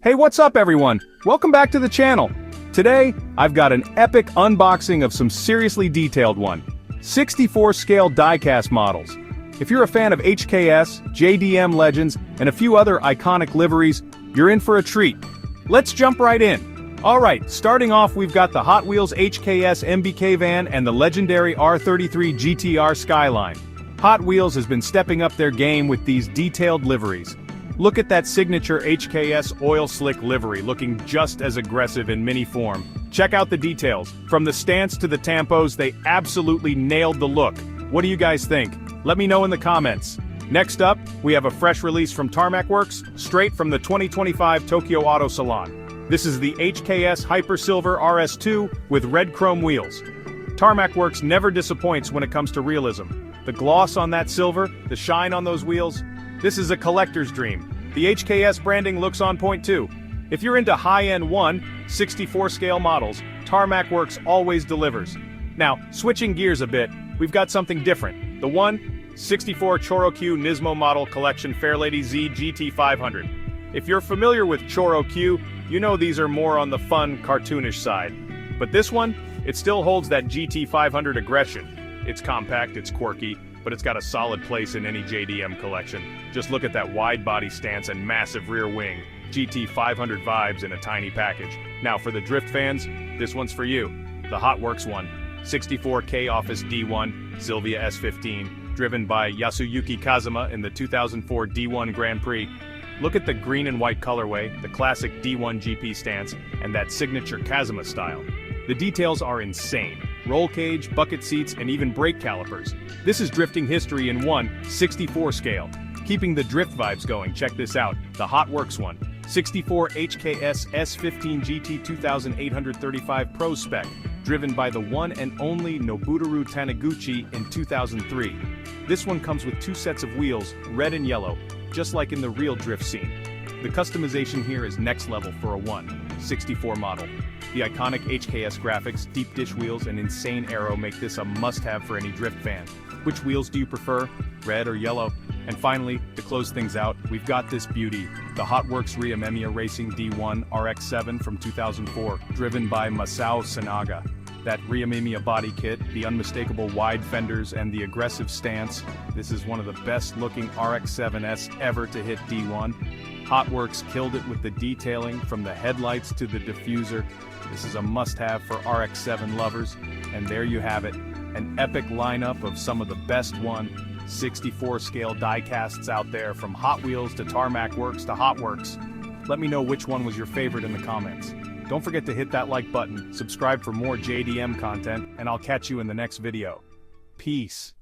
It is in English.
Hey, what's up everyone? Welcome back to the channel. Today, I've got an epic unboxing of some seriously detailed 64 scale diecast models. If you're a fan of HKS, JDM legends, and a few other iconic liveries, you're in for a treat. Let's jump right in. Alright, starting off we've got the Hot Wheels HKS MBK van and the legendary R33 GTR Skyline. Hot Wheels has been stepping up their game with these detailed liveries. Look at that signature HKS oil slick livery looking just as aggressive in mini form. Check out the details. From the stance to the tampos, they absolutely nailed the look. What do you guys think? Let me know in the comments. Next up, we have a fresh release from TarmacWorks, straight from the 2025 Tokyo Auto Salon. This is the HKS Hyper Silver RS2 with red chrome wheels. TarmacWorks never disappoints when it comes to realism. The gloss on that silver, the shine on those wheels, this is a collector's dream. The HKS branding looks on point too. If you're into high-end 64 scale models, TarmacWorks always delivers. Now, switching gears a bit, we've got something different. The 64 Choro Q Nismo model collection Fairlady Z GT500. If you're familiar with Choro Q, you know these are more on the fun, cartoonish side. But this one, it still holds that GT500 aggression. It's compact, it's quirky, but it's got a solid place in any JDM collection. Just look at that wide body stance and massive rear wing. GT500 vibes in a tiny package. Now for the drift fans, this one's for you. The HotWorks 64 HKS D1 Silvia S15, driven by Yasuyuki Kazama in the 2004 D1 Grand Prix. Look at the green and white colorway, the classic D1GP stance, and that signature Kazama style. The details are insane. Roll cage, bucket seats, and even brake calipers. This is drifting history in 64 scale. Keeping the drift vibes going, check this out, the HotWorks 64 HKS S15 GT 2835 Pro Spec, driven by the one and only Nobuteru Taniguchi in 2003. This one comes with two sets of wheels, red and yellow, just like in the real drift scene. The customization here is next level for a 64 model. The iconic HKS graphics, deep dish wheels, and insane aero make this a must-have for any drift fan. Which wheels do you prefer, red or yellow? And finally, to close things out, we've got this beauty, the HotWorks Amemiya Racing D1 RX7 from 2004, driven by Masao Senaga. That Amemiya body kit, the unmistakable wide fenders, and the aggressive stance, this is one of the best-looking RX-7s ever to hit D1. HotWorks killed it with the detailing from the headlights to the diffuser. This is a must-have for RX-7 lovers, and there you have it, an epic lineup of some of the best 64 scale diecasts out there, from Hot Wheels to TarmacWorks to HotWorks. Let me know which one was your favorite in the comments. Don't forget to hit that like button, subscribe for more JDM content, and I'll catch you in the next video. Peace.